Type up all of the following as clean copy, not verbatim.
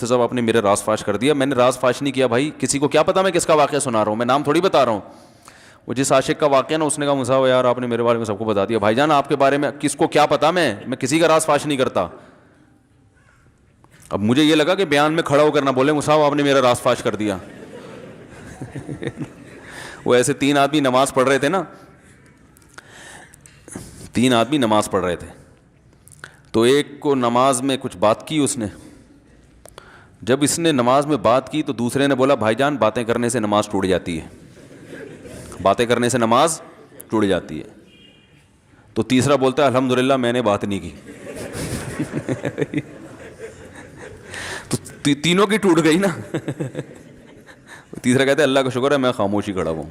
تو صاحب آپ نے میرا راز فاش کر دیا. میں نے راز فاش نہیں کیا بھائی, کسی کو کیا پتا میں کس کا واقعہ سنا رہا ہوں, میں نام تھوڑی بتا رہا ہوں. وہ جس عاشق کا واقعہ نا, اس نے کہا مصعب یار آپ نے میرے بارے میں سب کو بتا دیا. بھائی جان آپ کے بارے میں کس کو کیا پتا, میں کسی کا راز فاش نہیں کرتا. اب مجھے یہ لگا کہ بیان میں کھڑا ہو کر نہ بولے مصعب آپ نے میرا راز فاش کر دیا. وہ ایسے 3 آدمی نماز پڑھ رہے تھے نا, 3 آدمی نماز پڑھ رہے تھے, تو ایک کو نماز میں کچھ بات کی اس نے. جب اس نے نماز میں بات کی تو دوسرے نے بولا بھائی جان باتیں کرنے سے نماز ٹوٹ جاتی ہے, باتیں کرنے سے نماز ٹوٹ جاتی ہے. تو تیسرا بولتا ہے الحمدللہ میں نے بات نہیں کی. تو تینوں کی ٹوٹ گئی نا. تیسرا کہتا ہے اللہ کا شکر ہے میں خاموشی کھڑا ہوں.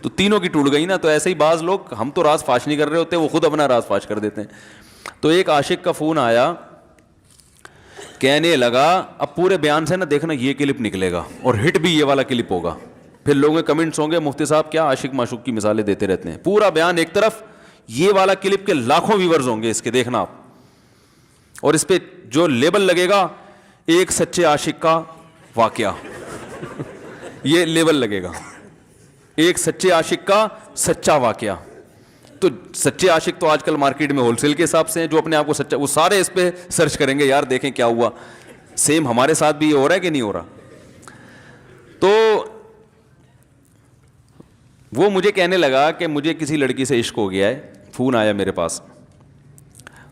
تو تینوں کی ٹوٹ گئی نا. تو ایسے ہی بعض لوگ, ہم تو راز فاش نہیں کر رہے ہوتے, وہ خود اپنا راز فاش کر دیتے ہیں. تو ایک عاشق کا فون آیا, کہنے لگا اب پورے بیان سے نا دیکھنا یہ کلپ نکلے گا اور ہٹ بھی یہ والا کلپ ہوگا. پھر لوگوں کے کمنٹس ہوں گے مفتی صاحب کیا عاشق معشوق کی مثالیں دیتے رہتے ہیں. پورا بیان ایک طرف, یہ والا کلپ کے لاکھوں ویورز ہوں گے اس کے, دیکھنا آپ. اور اس پہ جو لیبل لگے گا ایک سچے عاشق کا واقعہ, یہ لیبل لگے گا, ایک سچے عاشق کا سچا واقعہ. تو سچے عاشق تو آج کل مارکیٹ میں ہول سیل کے حساب سے ہیں, جو اپنے آپ کو سچا, وہ سارے اس پہ سرچ کریں گے یار دیکھیں کیا ہوا. سیم ہمارے ساتھ بھی یہ ہو رہا ہے کہ نہیں ہو رہا. تو وہ مجھے کہنے لگا کہ مجھے کسی لڑکی سے عشق ہو گیا ہے, فون آیا میرے پاس,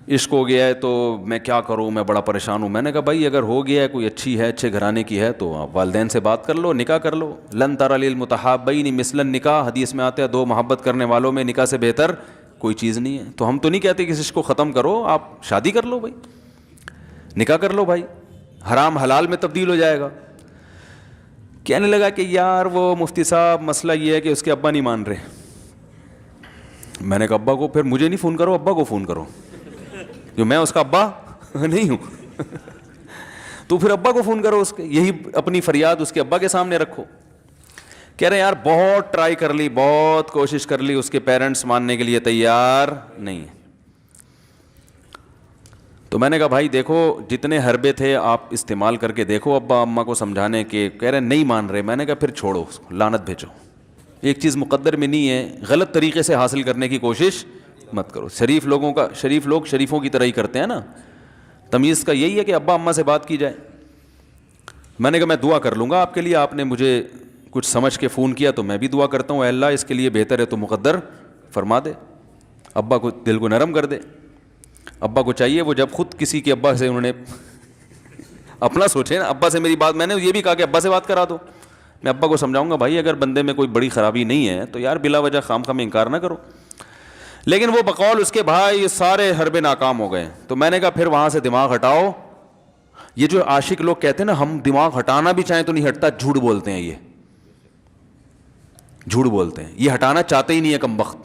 عشق ہو گیا ہے تو میں کیا کروں, میں بڑا پریشان ہوں. میں نے کہا بھائی اگر ہو گیا ہے, کوئی اچھی ہے, اچھے گھرانے کی ہے, تو آپ والدین سے بات کر لو, نکاح کر لو. لن تری للمتحابین مثل النکاح, حدیث میں آتا ہے 2 محبت کرنے والوں میں نکاح سے بہتر کوئی چیز نہیں ہے. تو ہم تو نہیں کہتے کہ اس کو ختم کرو, آپ شادی کر لو بھائی, نکاح کر لو بھائی, حرام حلال میں تبدیل ہو جائے گا. کہنے لگا کہ یار وہ مفتی صاحب مسئلہ یہ ہے کہ اس کے ابا نہیں مان رہے. میں نے کہا ابا کو, پھر مجھے نہیں فون کرو, ابا کو فون کرو, جو میں اس کا ابا نہیں ہوں. تو پھر ابا کو فون کرو اس کے, یہی اپنی فریاد اس کے ابا کے سامنے رکھو. کہہ رہے یار بہت ٹرائی کر لی, بہت کوشش کر لی, اس کے پیرنٹس ماننے کے لیے تیار نہیں. تو میں نے کہا بھائی دیکھو جتنے حربے تھے آپ استعمال کر کے دیکھو ابا اماں کو سمجھانے کے. کہہ رہے نہیں مان رہے. میں نے کہا پھر چھوڑو اس کو, لعنت بھیجو. ایک چیز مقدر میں نہیں ہے, غلط طریقے سے حاصل کرنے کی کوشش مت کرو. شریف لوگ شریفوں کی طرح ہی کرتے ہیں نا. تمیز کا یہی ہے کہ ابا اماں سے بات کی جائے. میں نے کہا میں دعا کر لوں گا آپ کے لیے, آپ نے مجھے کچھ سمجھ کے فون کیا تو میں بھی دعا کرتا ہوں, اے اللہ اس کے لیے بہتر ہے تو مقدر فرما دے, ابا کو دل کو نرم کر دے. ابا کو چاہیے وہ جب خود کسی کے ابا سے انہوں نے اپنا سوچے نا, ابا سے میری بات, میں نے یہ بھی کہا کہ ابا سے بات کرا دو. میں ابا کو سمجھاؤں گا بھائی اگر بندے میں کوئی بڑی خرابی نہیں ہے تو یار بلا وجہ خام خواہ میں انکار نہ کرو. لیکن وہ بقول اس کے بھائی یہ سارے حربے ناکام ہو گئے. تو میں نے کہا پھر وہاں سے دماغ ہٹاؤ. یہ جو عاشق لوگ کہتے ہیں نا ہم دماغ ہٹانا بھی چاہیں تو نہیں ہٹتا, جھوٹ بولتے ہیں, یہ جھوٹ بولتے ہیں, یہ ہٹانا چاہتے ہی نہیں ہے کم وقت.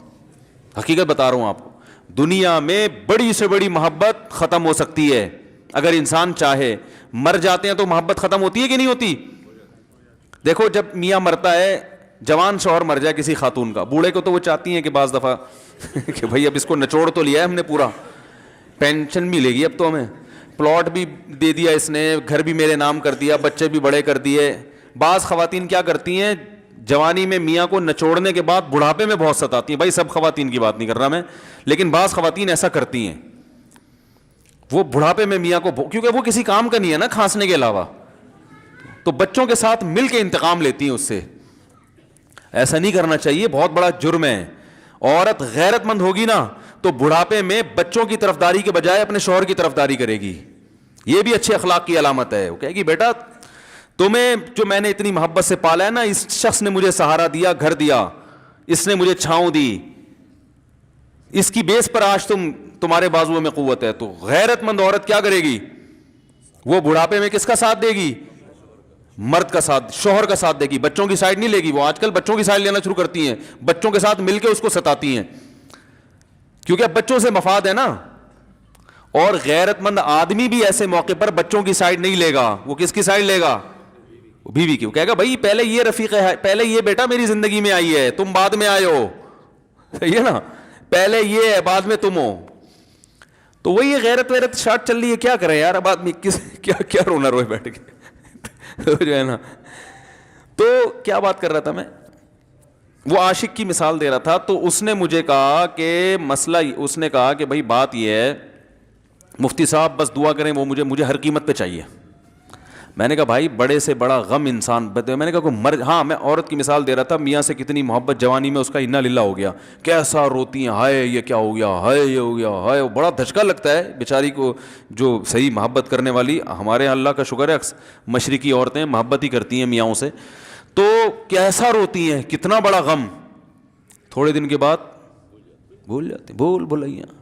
حقیقت بتا رہا ہوں آپ کو, دنیا میں بڑی سے بڑی محبت ختم ہو سکتی ہے اگر انسان چاہے. مر جاتے ہیں تو محبت ختم ہوتی ہے کہ نہیں ہوتی؟ دیکھو جب میاں مرتا ہے, جوان شوہر مر جائے کسی خاتون کا, بوڑھے کو تو وہ چاہتی ہیں کہ بعض دفعہ کہ بھائی اب اس کو نچوڑ تو لیا ہے ہم نے, پورا پینشن ملے گی, اب تو ہمیں پلاٹ بھی دے دیا اس نے, گھر بھی میرے نام کر دیا, بچے بھی بڑے کر دیے. بعض خواتین کیا کرتی ہیں, جوانی میں میاں کو نچوڑنے کے بعد بڑھاپے میں بہت ستاتی ہیں. بھائی سب خواتین کی بات نہیں کر رہا میں, لیکن بعض خواتین ایسا کرتی ہیں, وہ بڑھاپے میں میاں کو, کیونکہ وہ کسی کام کا نہیں ہے نا کھانسنے کے علاوہ, تو بچوں کے ساتھ مل کے انتقام لیتی ہیں اس سے. ایسا نہیں کرنا چاہیے, بہت بڑا جرم ہے. عورت غیرت مند ہوگی نا تو بڑھاپے میں بچوں کی طرفداری کے بجائے اپنے شوہر کی طرفداری کرے گی. یہ بھی اچھے اخلاق کی علامت ہے. وہ کہے گی بیٹا تمہیں جو میں نے اتنی محبت سے پالا ہے نا, اس شخص نے مجھے سہارا دیا, گھر دیا, اس نے مجھے چھاؤں دی, اس کی بیس پر آج تمہارے بازوؤں میں قوت ہے. تو غیرت مند عورت کیا کرے گی, وہ بڑھاپے میں کس کا ساتھ دے گی, مرد کا ساتھ, شوہر کا ساتھ دے گی, بچوں کی سائڈ نہیں لے گی. وہ آج کل بچوں کی سائڈ لینا شروع کرتی ہیں, بچوں کے ساتھ مل کے اس کو ستاتی ہیں, کیونکہ اب بچوں سے مفاد ہے نا. اور غیرت مند آدمی بھی ایسے موقع پر بچوں کی سائڈ نہیں لے گا. وہ کس کی سائڈ لے گا, بیوی کی. وہ کہے گا بھائی پہلے یہ رفیق ہے, پہلے یہ بیٹا میری زندگی میں آئی ہے, تم بعد میں آئے ہو, صحیح ہے نا, پہلے یہ ہے بعد میں تم ہو. تو وہی غیرت ویرت شارٹ چل رہی ہے, کیا کریں یار, اب آدمی کیا رونا روئے بیٹھ کے تو جو ہے نا. تو کیا بات کر رہا تھا میں, وہ عاشق کی مثال دے رہا تھا. تو اس نے مجھے کہا کہ مسئلہ, اس نے کہا کہ بھائی بات یہ ہے مفتی صاحب بس دعا کریں, وہ مجھے ہر قیمت پہ چاہیے. میں نے کہا بھائی بڑے سے بڑا غم انسان, میں نے کہا کوئی ہاں میں عورت کی مثال دے رہا تھا, میاں سے کتنی محبت جوانی میں اس کا انا للہ ہو گیا, کیسا روتی ہیں, ہائے یہ کیا ہو گیا, ہائے یہ ہو گیا, ہائے, بڑا دھچکا لگتا ہے بیچاری کو جو صحیح محبت کرنے والی. ہمارے اللہ کا شکر ہے مشرقی عورتیں محبت ہی کرتی ہیں میاں سے, تو کیسا روتی ہیں, کتنا بڑا غم. تھوڑے دن کے بعد بھول جاتے, بھولائیاں.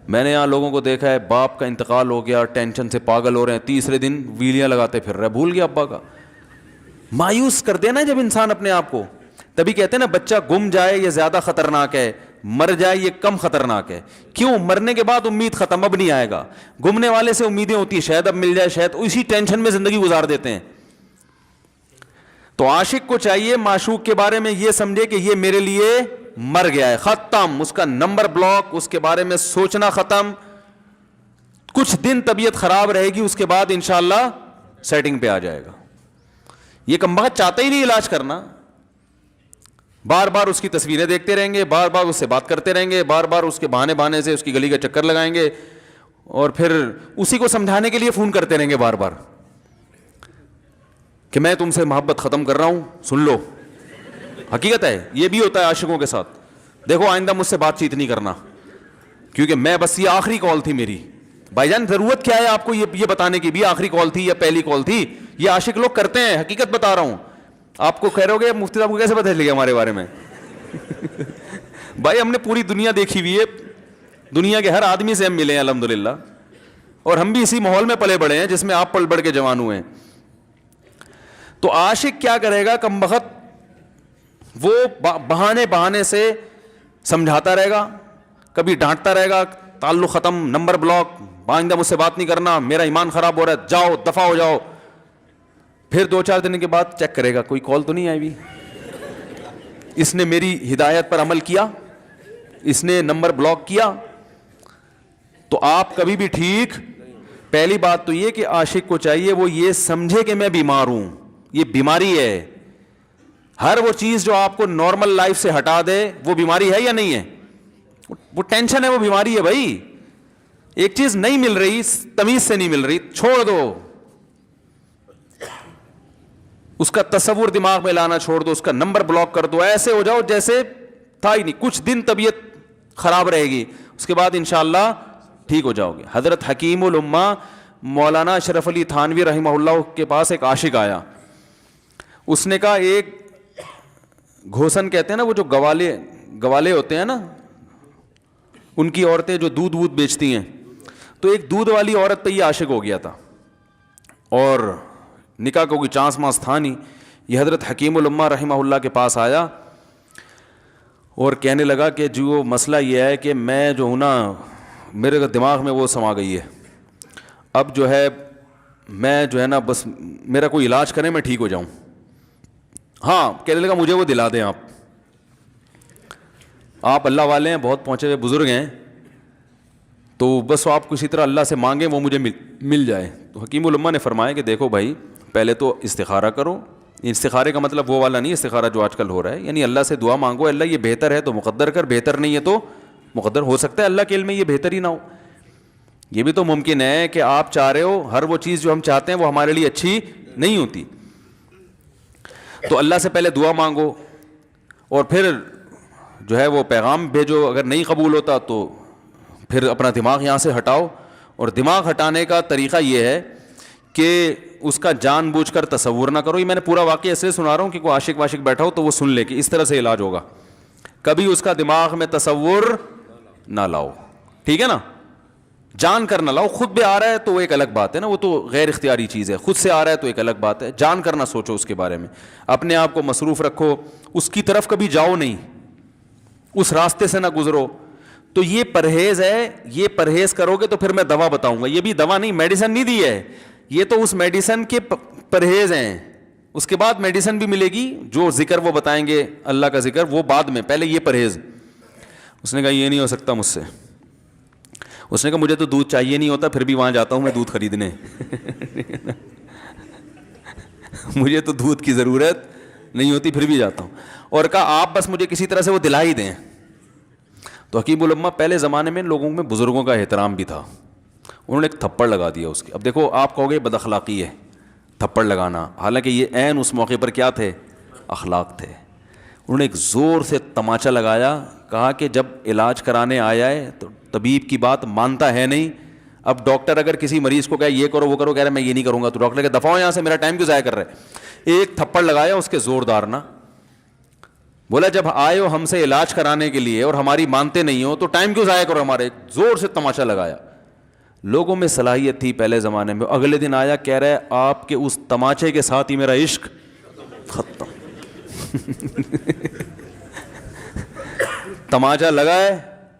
میں نے یہاں لوگوں کو دیکھا ہے, باپ کا انتقال ہو گیا, ٹینشن سے پاگل ہو رہے ہیں, تیسرے دن ویلیاں لگاتے پھر رہے, بھول گیا ابا کا. مایوس کر دینا جب انسان اپنے آپ کو. تبھی کہتے ہیں نا بچہ گم جائے یہ زیادہ خطرناک ہے, مر جائے یہ کم خطرناک ہے. کیوں؟ مرنے کے بعد امید ختم, اب نہیں آئے گا. گمنے والے سے امیدیں ہوتی ہیں شاید اب مل جائے, شاید اسی ٹینشن میں زندگی گزار دیتے ہیں. تو عاشق کو چاہیے معشوق کے بارے میں یہ سمجھے کہ یہ میرے لیے مر گیا ہے, ختم, اس کا نمبر بلاک, اس کے بارے میں سوچنا ختم. کچھ دن طبیعت خراب رہے گی, اس کے بعد انشاءاللہ سیٹنگ پہ آ جائے گا. یہ کمبخت چاہتا ہی نہیں علاج کرنا, بار بار اس کی تصویریں دیکھتے رہیں گے, بار بار اس سے بات کرتے رہیں گے, بار بار اس کے بہانے سے اس کی گلی کا چکر لگائیں گے, اور پھر اسی کو سمجھانے کے لیے فون کرتے رہیں گے بار بار کہ میں تم سے محبت ختم کر رہا ہوں, سن لو. حقیقت ہے یہ بھی ہوتا ہے عاشقوں کے ساتھ. دیکھو آئندہ مجھ سے بات چیت نہیں کرنا کیونکہ میں بس یہ آخری کال تھی میری. بھائی جان ضرورت کیا ہے آپ کو یہ بتانے کی بھی آخری کال تھی یا پہلی کال تھی؟ یہ عاشق لوگ کرتے ہیں, حقیقت بتا رہا ہوں. آپ کو کہہ رہے ہو گے مفتی صاحب کو کیسے پتہ چل گیا ہمارے بارے میں؟ بھائی ہم نے پوری دنیا دیکھی ہوئی ہے, دنیا کے ہر آدمی سے ہم ملے ہیں الحمدللہ, اور ہم بھی اسی ماحول میں پلے بڑے ہیں جس میں آپ پل بڑھ کے جوان ہوئے ہیں. تو عاشق کیا کرے گا کمبخت, وہ بہانے سے سمجھاتا رہے گا, کبھی ڈانٹتا رہے گا, تعلق ختم, نمبر بلاک, آئندہ مجھ سے بات نہیں کرنا, میرا ایمان خراب ہو رہا ہے, جاؤ دفع ہو جاؤ. پھر 2-4 دن کے بعد چیک کرے گا کوئی کال تو نہیں آئی بھی, اس نے میری ہدایت پر عمل کیا, اس نے نمبر بلاک کیا. تو آپ کبھی بھی ٹھیک. پہلی بات تو یہ کہ عاشق کو چاہیے وہ یہ سمجھے کہ میں بیمار ہوں, یہ بیماری ہے. ہر وہ چیز جو آپ کو نارمل لائف سے ہٹا دے وہ بیماری ہے یا نہیں ہے؟ وہ ٹینشن ہے, وہ بیماری ہے بھائی. ایک چیز نہیں مل رہی, تمیز سے نہیں مل رہی, چھوڑ دو, اس کا تصور دماغ میں لانا چھوڑ دو, اس کا نمبر بلاک کر دو, ایسے ہو جاؤ جیسے تھا ہی نہیں. کچھ دن طبیعت خراب رہے گی, اس کے بعد انشاءاللہ ٹھیک ہو جاؤ گے. حضرت حکیم الامہ مولانا اشرف علی تھانوی رحمہ اللہ کے پاس ایک عاشق آیا. اس نے کہا ایک گھوسن کہتے ہیں نا, وہ جو گوالے ہوتے ہیں نا, ان کی عورتیں جو دودھ بیچتی ہیں, تو ایک دودھ والی عورت پہ یہ عاشق ہو گیا تھا, اور نکاح کا کوئی چانس مانس تھا نہیں. یہ حضرت حکیم الامہ رحمہ اللہ کے پاس آیا اور کہنے لگا کہ جو مسئلہ یہ ہے کہ میں جو ہوں نا, میرے دماغ میں وہ سما گئی ہے, اب جو ہے میں جو ہے نا بس میرا کوئی علاج کریں میں ٹھیک ہو جاؤں. ہاں, کہنے لگا مجھے وہ دلا دیں آپ اللہ والے ہیں, بہت پہنچے ہوئے بزرگ ہیں, تو بس آپ کسی طرح اللہ سے مانگیں وہ مجھے مل جائے. تو حکیم الامہ نے فرمایا کہ دیکھو بھائی, پہلے تو استخارہ کرو. استخارے کا مطلب وہ والا نہیں استخارہ جو آج کل ہو رہا ہے, یعنی اللہ سے دعا مانگو, اللہ یہ بہتر ہے تو مقدر کر, بہتر نہیں ہے تو مقدر. ہو سکتا ہے اللہ کے علم میں یہ بہتر ہی نہ ہو, یہ بھی تو ممکن ہے کہ آپ چاہ رہے ہو ہر وہ چیز جو ہم چاہتے ہیں وہ ہمارے لیے اچھی نہیں ہوتی. تو اللہ سے پہلے دعا مانگو, اور پھر جو ہے وہ پیغام بھیجو. اگر نہیں قبول ہوتا تو پھر اپنا دماغ یہاں سے ہٹاؤ. اور دماغ ہٹانے کا طریقہ یہ ہے کہ اس کا جان بوجھ کر تصور نہ کرو. یہ میں نے پورا واقعہ ایسے سنا رہا ہوں کہ کوئی عاشق واشق بیٹھا ہو تو وہ سن لے کہ اس طرح سے علاج ہوگا. کبھی اس کا دماغ میں تصور نہ لاؤ, ٹھیک ہے نا, جان کر نہ لاؤ. خود بھی آ رہا ہے تو وہ ایک الگ بات ہے نا, وہ تو غیر اختیاری چیز ہے. خود سے آ رہا ہے تو ایک الگ بات ہے. جان کر نہ سوچو اس کے بارے میں, اپنے آپ کو مصروف رکھو, اس کی طرف کبھی جاؤ نہیں, اس راستے سے نہ گزرو. تو یہ پرہیز ہے, یہ پرہیز کرو گے تو پھر میں دوا بتاؤں گا. یہ بھی دوا نہیں, میڈیسن نہیں دی ہے, یہ تو اس میڈیسن کے پرہیز ہیں. اس کے بعد میڈیسن بھی ملے گی, جو ذکر وہ بتائیں گے اللہ کا ذکر وہ بعد میں, پہلے یہ پرہیز. اس نے کہا یہ نہیں ہو سکتا مجھ سے. اس نے کہا مجھے تو دودھ چاہیے نہیں ہوتا، پھر بھی وہاں جاتا ہوں میں دودھ خریدنے مجھے تو دودھ کی ضرورت نہیں ہوتی پھر بھی جاتا ہوں. اور کہا آپ بس مجھے کسی طرح سے وہ دلا ہی دیں. تو حکیم الامہ پہلے زمانے میں لوگوں میں بزرگوں کا احترام بھی تھا. انہوں نے ایک تھپڑ لگا دیا اس کے. اب دیکھو آپ کہو گے بد اخلاقی ہے تھپڑ لگانا، حالانکہ یہ عین اس موقع پر کیا تھے؟ اخلاق تھے. انہوں نے ایک زور سے تماچا لگایا، کہا کہ جب علاج کرانے آیا ہے تو طبیب کی بات مانتا ہے نہیں. اب ڈاکٹر اگر کسی مریض کو کہے یہ کرو وہ کرو، کہہ رہا ہے میں یہ نہیں کروں گا، تو ڈاکٹر کہ دفعہ یہاں سے، میرا ٹائم کیوں ضائع کر رہے. ایک تھپڑ لگایا اس کے زوردار نا. بولا جب آئے ہو ہم سے علاج کرانے کے لیے اور ہماری مانتے نہیں ہو تو ٹائم کیوں ضائع کرو ہمارے. زور سے تماچا لگایا. لوگوں میں صلاحیت تھی پہلے زمانے میں. اگلے دن آیا کہہ رہا ہے آپ کے اس تماچے کے ساتھ ہی میرا عشق ختم. تماچا لگائے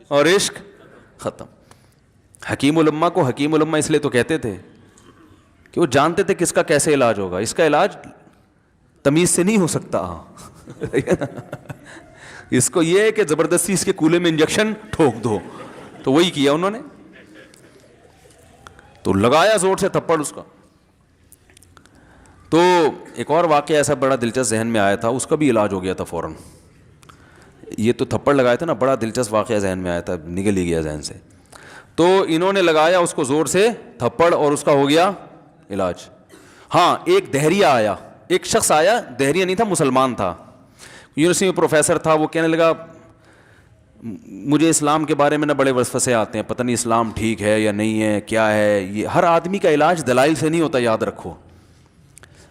اور عشق ختم. حکیم الامہ کو حکیم الامہ اس لیے تو کہتے تھے کہ وہ جانتے تھے کس کا کیسے علاج ہوگا. اس کا علاج تمیز سے نہیں ہو سکتا. اس کو یہ ہے کہ زبردستی اس کے کولے میں انجیکشن ٹھوک دو. تو وہی کیا انہوں نے. تو لگایا زور سے تھپڑ اس کا. تو ایک اور واقعہ ایسا بڑا دلچسپ ذہن میں آیا تھا، اس کا بھی علاج ہو گیا تھا فوراً. یہ تو تھپڑ لگایا تھا نا، بڑا دلچسپ واقعہ ذہن میں آیا تھا، نکل ہی گیا ذہن سے. تو انہوں نے لگایا اس کو زور سے تھپڑ اور اس کا ہو گیا علاج. ہاں ایک دہریہ آیا، ایک شخص آیا، دہریہ نہیں تھا مسلمان تھا، یونیورسٹی میں پروفیسر تھا. وہ کہنے لگا مجھے اسلام کے بارے میں نہ بڑے وسوسے آتے ہیں، پتہ نہیں اسلام ٹھیک ہے یا نہیں ہے، کیا ہے یہ. ہر آدمی کا علاج دلائل سے نہیں ہوتا، یاد رکھو.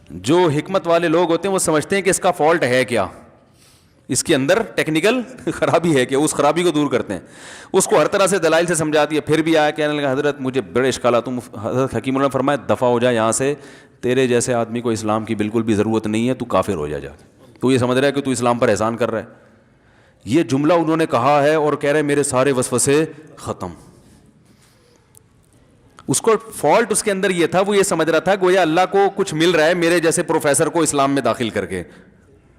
جو حکمت والے لوگ ہوتے ہیں وہ سمجھتے ہیں کہ اس کا فالٹ ہے کیا، اس کے اندر ٹیکنیکل خرابی ہے کہ اس خرابی کو دور کرتے ہیں. اس کو ہر طرح سے دلائل سے سمجھا دیا. پھر بھی آیا کہنے لگا حضرت مجھے بڑے اشکالات. حضرت حکیم اللہ نے فرمایا دفع ہو جا یہاں سے، تیرے جیسے آدمی کو اسلام کی بالکل بھی ضرورت نہیں ہے، تو کافر ہو جا. تو یہ سمجھ رہا ہے کہ تو اسلام پر احسان کر رہا ہے. یہ جملہ انہوں نے کہا ہے اور کہہ رہے میرے سارے وسوسے ختم. اس کو فالٹ اس کے اندر یہ تھا، وہ یہ سمجھ رہا تھا گویا اللہ کو کچھ مل رہا ہے میرے جیسے پروفیسر کو اسلام میں داخل کر کے،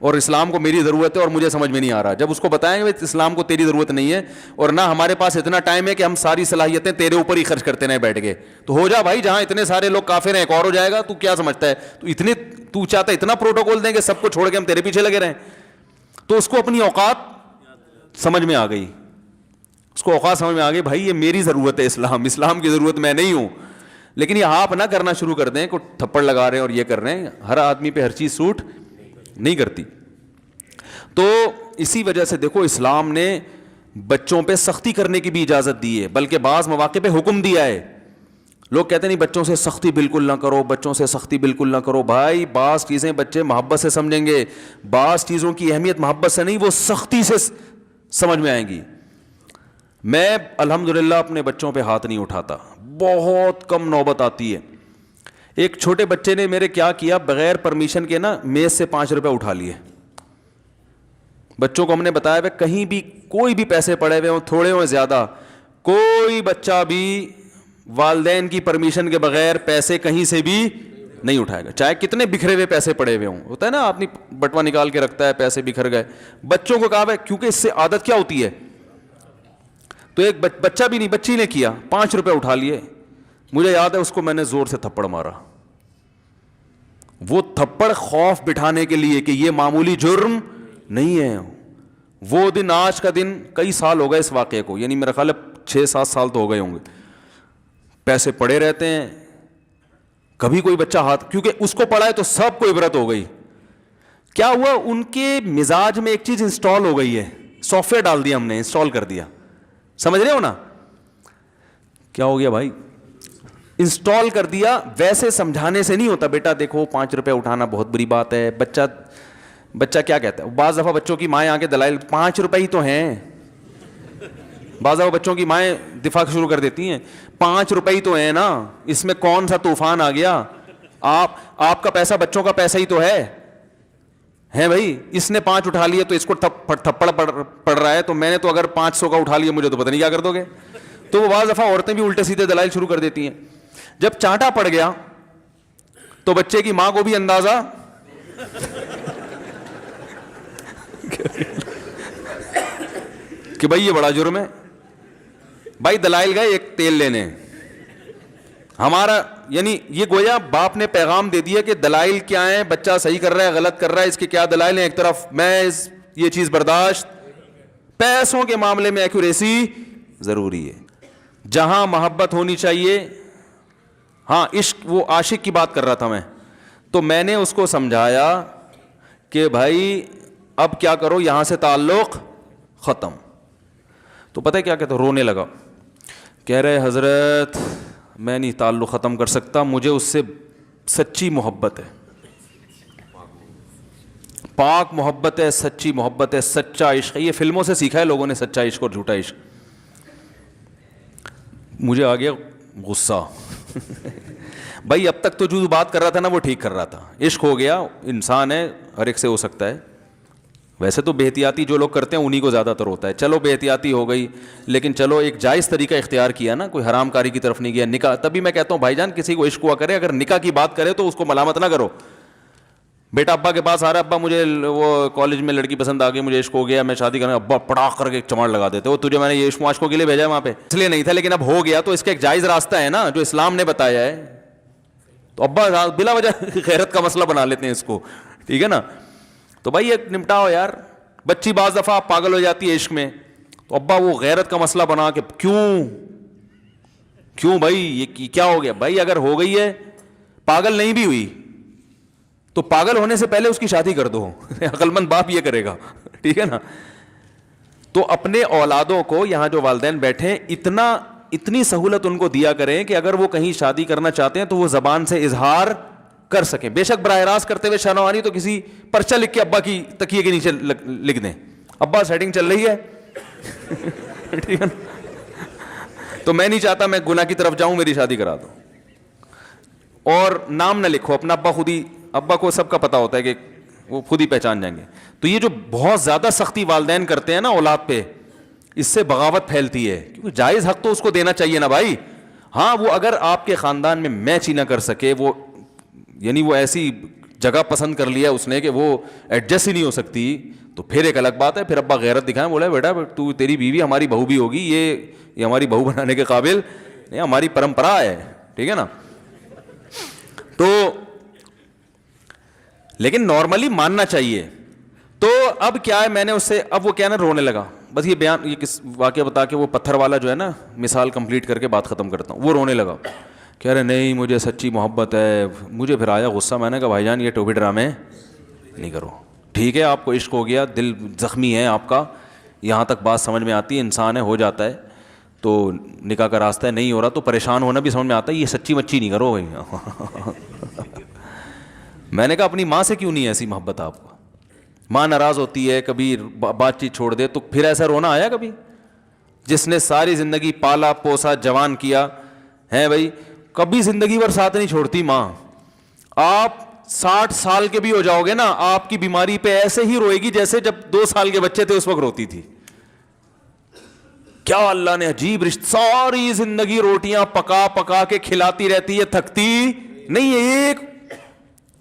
اور اسلام کو میری ضرورت ہے اور مجھے سمجھ میں نہیں آ رہا. جب اس کو بتائیں گے اسلام کو تیری ضرورت نہیں ہے اور نہ ہمارے پاس اتنا ٹائم ہے کہ ہم ساری صلاحیتیں تیرے اوپر ہی خرچ کرتے رہیں بیٹھ کے، تو ہو جا بھائی، جہاں اتنے سارے لوگ کافر ہیں ایک اور ہو جائے گا. تو کیا سمجھتا ہے تو چاہتا ہے اتنا پروٹوکول دیں کہ سب کو چھوڑ کے ہم تیرے پیچھے لگے رہیں. تو اس کو اپنی اوقات سمجھ میں آ گئی. اس کو اوقات سمجھ میں آ گئی، بھائی یہ میری ضرورت ہے، اسلام کی ضرورت میں نہیں ہوں. لیکن یہ آپ نہ کرنا شروع کر دیں کہ تھپڑ لگا رہے ہیں اور یہ کر رہے ہیں. ہر آدمی پہ ہر چیز سوٹ نہیں کرتی. تو اسی وجہ سے دیکھو اسلام نے بچوں پہ سختی کرنے کی بھی اجازت دی ہے، بلکہ بعض مواقع پہ حکم دیا ہے. لوگ کہتے ہیں نہیں بچوں سے سختی بالکل نہ کرو، بچوں سے سختی بالکل نہ کرو. بھائی بعض چیزیں بچے محبت سے سمجھیں گے، بعض چیزوں کی اہمیت محبت سے نہیں، وہ سختی سے سمجھ میں آئیں گی. میں الحمدللہ اپنے بچوں پہ ہاتھ نہیں اٹھاتا، بہت کم نوبت آتی ہے. ایک چھوٹے بچے نے میرے کیا کیا، بغیر پرمیشن کے نا میز سے 5 روپے اٹھا لیے. بچوں کو ہم نے بتایا کہ کہیں بھی کوئی بھی پیسے پڑے ہوئے ہوں، تھوڑے ہوں زیادہ، کوئی بچہ بھی والدین کی پرمیشن کے بغیر پیسے کہیں سے بھی نہیں اٹھائے گا، چاہے کتنے بکھرے ہوئے پیسے پڑے ہوئے ہوں. ہوتا ہے نا آدمی بٹوا نکال کے رکھتا ہے، پیسے بکھر گئے. بچوں کو کہا ہے کیونکہ اس سے عادت کیا ہوتی ہے. تو ایک بچہ بھی نہیں، بچی نے کیا، 5 روپے اٹھا لیے. مجھے یاد ہے اس کو میں نے زور سے تھپڑ مارا. وہ تھپڑ خوف بٹھانے کے لیے کہ یہ معمولی جرم نہیں ہے. وہ دن آج کا دن کئی سال ہو گئے اس واقعے کو، یعنی میرا خیال ہے 6-7 سال تو ہو گئے ہوں گے. پیسے پڑے رہتے ہیں، کبھی کوئی بچہ ہاتھ، کیونکہ اس کو پڑا ہے تو سب کو عبرت ہو گئی. کیا ہوا، ان کے مزاج میں ایک چیز انسٹال ہو گئی ہے، سافٹ ویئر ڈال دیا ہم نے، انسٹال کر دیا. سمجھ رہے ہو نا کیا ہو گیا بھائی؟ انسٹال کر دیا. ویسے سمجھانے سے نہیں ہوتا بیٹا دیکھو 5 روپے اٹھانا بہت بری بات ہے. بچہ کیا کہتا ہے، بعض دفعہ بچوں کی مائیں آگے دلائل 5 روپے ہی تو ہیں. بعض دفعہ بچوں کی مائیں دفاع شروع کر دیتی ہیں 5 روپے ہی تو ہیں نا، اس میں کون سا طوفان آ گیا. آپ کا پیسہ بچوں کا پیسہ ہی تو ہے بھائی. اس نے 5 اٹھا لیے تو اس کو تھپڑ پڑ رہا ہے، تو میں نے تو اگر 500 کا اٹھا لیا مجھے تو پتہ نہیں کیا کر دو گے. تو وہ بعض دفعہ عورتیں بھی الٹے سیدھے دلائل شروع کر دیتی ہیں. جب چانٹا پڑ گیا تو بچے کی ماں کو بھی اندازہ کہ بھائی یہ بڑا جرم ہے. بھائی دلائل گئے ایک تیل لینے, ہمارا یعنی یہ گویا باپ نے پیغام دے دیا کہ دلائل کیا ہیں, بچہ صحیح کر رہا ہے غلط کر رہا ہے, اس کے کیا دلائل ہیں, ایک طرف محض یہ چیز برداشت, پیسوں کے معاملے میں ایکوریسی ضروری ہے. جہاں محبت ہونی چاہیے, ہاں عشق, وہ عاشق کی بات کر رہا تھا میں, تو میں نے اس کو سمجھایا کہ بھائی اب کیا کرو, یہاں سے تعلق ختم. تو پتہ ہے کیا کہتا, رونے لگا, کہہ رہے حضرت میں نہیں تعلق ختم کر سکتا, مجھے اس سے سچی محبت ہے, پاک محبت ہے, سچی محبت ہے, سچا عشق ہے. یہ فلموں سے سیکھا ہے لوگوں نے, سچا عشق اور جھوٹا عشق. مجھے آ گیا غصہ. بھائی اب تک تو جو بات کر رہا تھا نا وہ ٹھیک کر رہا تھا, عشق ہو گیا, انسان ہے, ہر ایک سے ہو سکتا ہے. ویسے تو بے احتیاطی جو لوگ کرتے ہیں انہی کو زیادہ تر ہوتا ہے, چلو بے احتیاطی ہو گئی, لیکن چلو ایک جائز طریقہ اختیار کیا نا, کوئی حرام کاری کی طرف نہیں گیا. نکاح, تبھی میں کہتا ہوں بھائی جان کسی کو عشق ہوا کرے, اگر نکاح کی بات کرے تو اس کو ملامت نہ کرو. بیٹا ابا کے پاس آ رہا ہے, ابا مجھے وہ کالج میں لڑکی پسند آ گئی, مجھے عشق ہو گیا, میں شادی کرنا, ابا پڑاخ کر کے ایک چماڑ لگا دیتے, وہ تجھے میں نے یہ عشق معاشقوں کے لیے بھیجا ہے وہاں پہ, اس لیے نہیں تھا, لیکن اب ہو گیا تو اس کا ایک جائز راستہ ہے نا جو اسلام نے بتایا ہے. تو ابا بلا وجہ غیرت کا مسئلہ بنا لیتے ہیں اس کو, ٹھیک ہے نا. تو بھائی ایک نمٹاؤ یار. بچی بعض دفعہ پاگل ہو جاتی ہے عشق میں, تو ابا وہ غیرت کا مسئلہ بنا کے کیوں بھائی یہ کیا ہو گیا. بھائی اگر ہو گئی ہے, پاگل نہیں بھی ہوئی تو پاگل ہونے سے پہلے اس کی شادی کر دو. عقل مند باپ یہ کرے گا, ٹھیک ہے نا. تو اپنے اولادوں کو, یہاں جو والدین بیٹھے, اتنی سہولت ان کو دیا کریں کہ اگر وہ کہیں شادی کرنا چاہتے ہیں تو وہ زبان سے اظہار کر سکیں. بے شک براہ راست کرتے ہوئے شرمانی تو کسی پرچہ لکھ کے ابا کی تکیے کے نیچے لکھ دیں, ابا سیٹنگ چل رہی ہے, ٹھیک ہے نا. تو میں نہیں چاہتا میں گناہ کی طرف جاؤں, میری شادی کرا دو. اور نام نہ لکھو اپنا, ابا خود ہی, ابا کو سب کا پتہ ہوتا ہے کہ وہ خود ہی پہچان جائیں گے. تو یہ جو بہت زیادہ سختی والدین کرتے ہیں نا اولاد پہ, اس سے بغاوت پھیلتی ہے, کیونکہ جائز حق تو اس کو دینا چاہیے نا بھائی. ہاں وہ اگر آپ کے خاندان میں میچ ہی نہ کر سکے, وہ یعنی وہ ایسی جگہ پسند کر لیا اس نے کہ وہ ایڈجسٹ ہی نہیں ہو سکتی, تو پھر ایک الگ بات ہے. پھر ابا غیرت دکھائیں, بولا بیٹا تو تیری بیوی ہماری بہو بھی ہوگی, یہ ہماری بہو بنانے کے قابل, یہ ہماری پرمپرا ہے, ٹھیک ہے نا. تو لیکن نارملی ماننا چاہیے. تو اب کیا ہے, میں نے اس سے, اب وہ کیا نا رونے لگا. بس یہ بیان, یہ کس واقعہ بتا کے وہ پتھر والا جو ہے نا مثال کمپلیٹ کر کے بات ختم کرتا ہوں. وہ رونے لگا, کہہ رہے نہیں مجھے سچی محبت ہے. مجھے پھر آیا غصہ, میں نے کہا بھائی جان یہ ٹوپی ڈرامے نہیں کرو. ٹھیک ہے آپ کو عشق ہو گیا, دل زخمی ہے آپ کا, یہاں تک بات سمجھ میں آتی ہے, انسان ہے, ہو جاتا ہے, تو نکاح کا راستہ ہے, نہیں ہو رہا تو پریشان ہونا بھی سمجھ میں آتا ہے, یہ سچی مچی نہیں کرو بھائی. میں نے کہا اپنی ماں سے کیوں نہیں ایسی محبت آپ کو, ماں ناراض ہوتی ہے, کبھی بات چیت چھوڑ دے تو پھر ایسا رونا آیا کبھی؟ جس نے ساری زندگی پالا پوسا جوان کیا ہے بھائی, کبھی زندگی بھر ساتھ نہیں چھوڑتی ماں. آپ 60 سال کے بھی ہو جاؤ گے نا, آپ کی بیماری پہ ایسے ہی روئے گی جیسے جب 2 سال کے بچے تھے اس وقت روتی تھی. کیا اللہ نے عجیب رشتہ, ساری زندگی روٹیاں پکا پکا کے کھلاتی رہتی ہے, تھکتی نہیں ہے,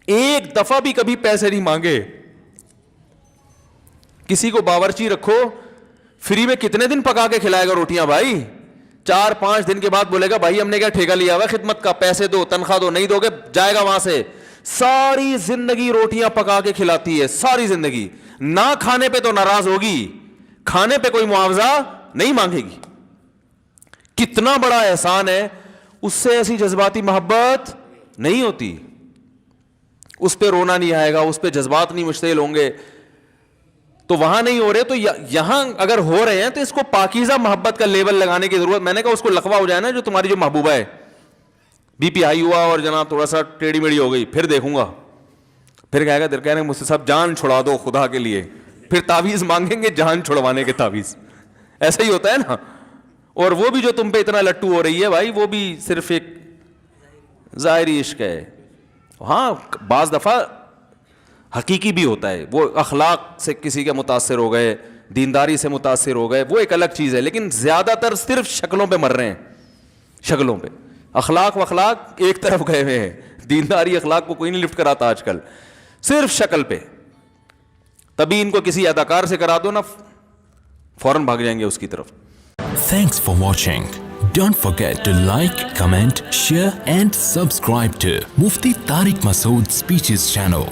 ایک دفعہ بھی کبھی پیسے نہیں مانگے. کسی کو باورچی رکھو, فری میں کتنے دن پکا کے کھلائے گا روٹیاں بھائی؟ 4-5 دن کے بعد بولے گا بھائی ہم نے کیا ٹھیکہ لیا ہوا خدمت کا, پیسے دو, تنخواہ دو, نہیں دو گے جائے گا وہاں سے. ساری زندگی روٹیاں پکا کے کھلاتی ہے, ساری زندگی. نہ کھانے پہ تو ناراض ہوگی, کھانے پہ کوئی معاوضہ نہیں مانگے گی. کتنا بڑا احسان ہے, اس سے ایسی جذباتی محبت نہیں ہوتی. اس پہ رونا نہیں آئے گا, اس پہ جذبات نہیں مشتعل ہوں گے. تو وہاں نہیں ہو رہے تو یہاں اگر ہو رہے ہیں تو اس کو پاکیزہ محبت کا لیبل لگانے کی ضرورت. میں نے کہا اس کو لقوہ ہو جائے نا جو تمہاری جو محبوبہ ہے, بی پی ہائی ہوا اور جناب تھوڑا سا ٹیڑھی میڑھی ہو گئی, پھر دیکھوں گا, پھر کہے گا, کہہ رہے مجھ سے سب جان چھڑا دو خدا کے لیے, پھر تعویذ مانگیں گے جان چھڑوانے کے تعویذ. ایسا ہی ہوتا ہے نا. اور وہ بھی جو تم پہ اتنا لٹو ہو رہی ہے بھائی, وہ بھی صرف ایک ظاہری عشق ہے. ہاں بعض دفعہ حقیقی بھی ہوتا ہے, وہ اخلاق سے کسی کے متاثر ہو گئے, دینداری سے متاثر ہو گئے, وہ ایک الگ چیز ہے. لیکن زیادہ تر صرف شکلوں پہ مر رہے ہیں, شکلوں پہ. اخلاق و اخلاق ایک طرف گئے ہوئے ہیں, دینداری اخلاق کو کوئی نہیں لفٹ کراتا آج کل, صرف شکل پہ. تبھی ان کو کسی اداکار سے کرا دو نا, فوراً بھاگ جائیں گے اس کی طرف. Thanks for watching. Don't forget to like, comment, share and subscribe to Mufti Tariq Masood Speeches channel.